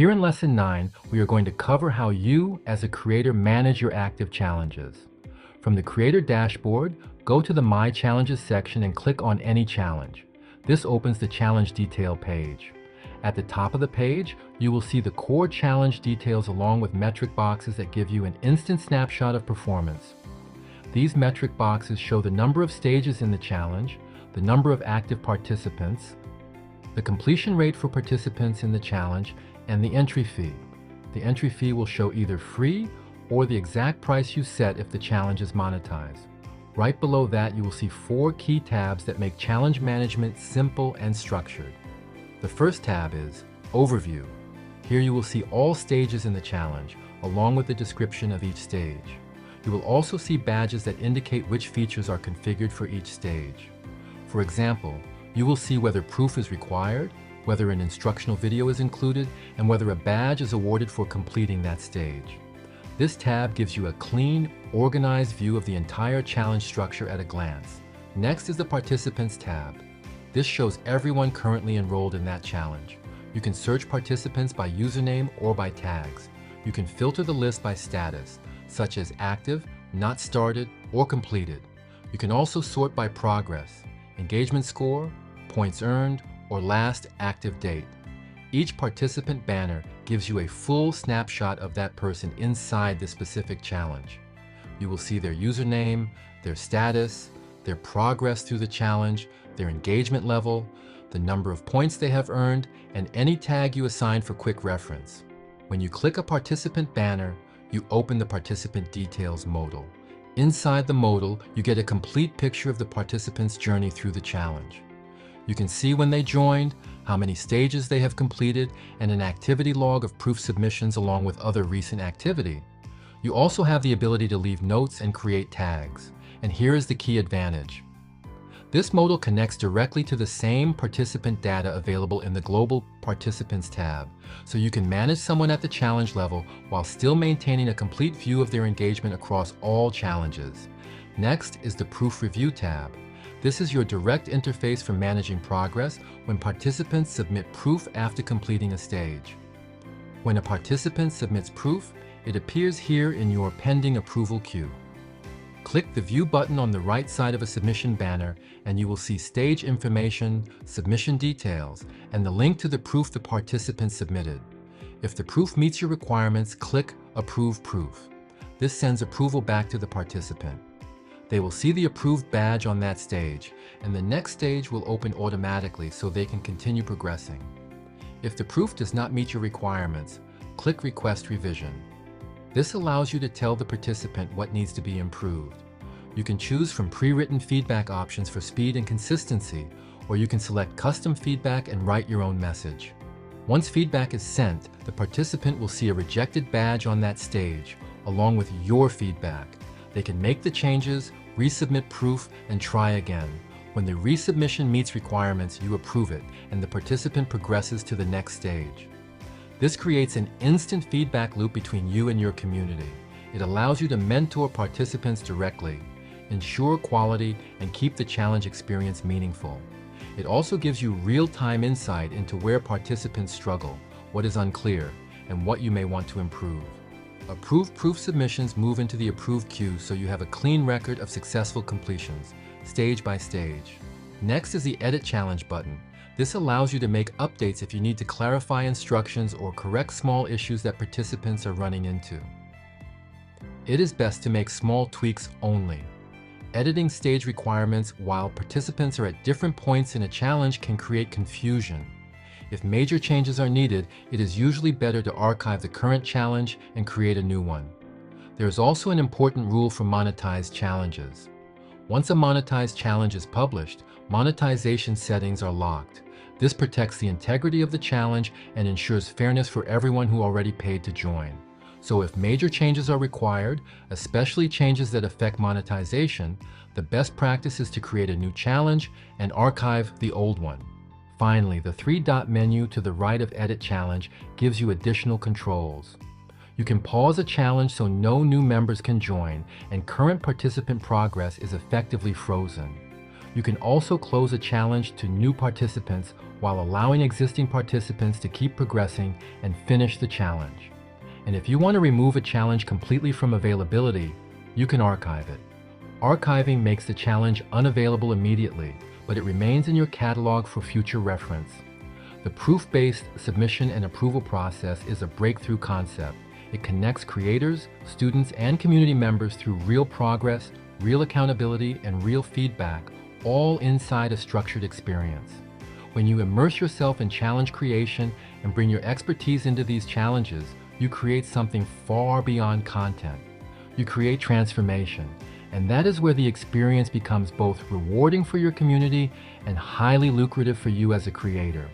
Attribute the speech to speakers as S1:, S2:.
S1: Here in Lesson 9, we are going to cover how you, as a creator, manage your active challenges. From the Creator dashboard, go to the My Challenges section and click on any challenge. This opens the challenge detail page. At the top of the page, you will see the core challenge details along with metric boxes that give you an instant snapshot of performance. These metric boxes show the number of stages in the challenge, the number of active participants, the completion rate for participants in the challenge, and the entry fee. The entry fee will show either free or the exact price you set if the challenge is monetized. Right below that, you will see 4 key tabs that make challenge management simple and structured. The first tab is Overview. Here you will see all stages in the challenge, along with the description of each stage. You will also see badges that indicate which features are configured for each stage. For example, you will see whether proof is required, whether an instructional video is included, and whether a badge is awarded for completing that stage. This tab gives you a clean, organized view of the entire challenge structure at a glance. Next is the Participants tab. This shows everyone currently enrolled in that challenge. You can search participants by username or by tags. You can filter the list by status, such as active, not started, or completed. You can also sort by progress, engagement score, points earned, or last active date. Each participant banner gives you a full snapshot of that person inside the specific challenge. You will see their username, their status, their progress through the challenge, their engagement level, the number of points they have earned, and any tag you assign for quick reference. When you click a participant banner, you open the Participant Details modal. Inside the modal, you get a complete picture of the participant's journey through the challenge. You can see when they joined, how many stages they have completed, and an activity log of proof submissions along with other recent activity. You also have the ability to leave notes and create tags. And here is the key advantage. This modal connects directly to the same participant data available in the Global Participants tab, so you can manage someone at the challenge level while still maintaining a complete view of their engagement across all challenges. Next is the Proof Review tab. This is your direct interface for managing progress when participants submit proof after completing a stage. When a participant submits proof, it appears here in your pending approval queue. Click the View button on the right side of a submission banner and you will see stage information, submission details, and the link to the proof the participant submitted. If the proof meets your requirements, click Approve Proof. This sends approval back to the participant. They will see the approved badge on that stage, and the next stage will open automatically so they can continue progressing. If the proof does not meet your requirements, click Request Revision. This allows you to tell the participant what needs to be improved. You can choose from pre-written feedback options for speed and consistency, or you can select custom feedback and write your own message. Once feedback is sent, the participant will see a rejected badge on that stage, along with your feedback. They can make the changes, resubmit proof, and try again. When the resubmission meets requirements, you approve it, and the participant progresses to the next stage. This creates an instant feedback loop between you and your community. It allows you to mentor participants directly, ensure quality, and keep the challenge experience meaningful. It also gives you real-time insight into where participants struggle, what is unclear, and what you may want to improve. Approved proof submissions move into the approved queue so you have a clean record of successful completions, stage by stage. Next is the Edit Challenge button. This allows you to make updates if you need to clarify instructions or correct small issues that participants are running into. It is best to make small tweaks only. Editing stage requirements while participants are at different points in a challenge can create confusion. If major changes are needed, it is usually better to archive the current challenge and create a new one. There is also an important rule for monetized challenges. Once a monetized challenge is published, monetization settings are locked. This protects the integrity of the challenge and ensures fairness for everyone who already paid to join. So if major changes are required, especially changes that affect monetization, the best practice is to create a new challenge and archive the old one. Finally, the 3-dot menu to the right of Edit Challenge gives you additional controls. You can pause a challenge so no new members can join, and current participant progress is effectively frozen. You can also close a challenge to new participants while allowing existing participants to keep progressing and finish the challenge. And if you want to remove a challenge completely from availability, you can archive it. Archiving makes the challenge unavailable immediately, but it remains in your catalog for future reference. The proof-based submission and approval process is a breakthrough concept. It connects creators, students, and community members through real progress, real accountability, and real feedback, all inside a structured experience. When you immerse yourself in challenge creation and bring your expertise into these challenges, you create something far beyond content. You create transformation, and that is where the experience becomes both rewarding for your community and highly lucrative for you as a creator.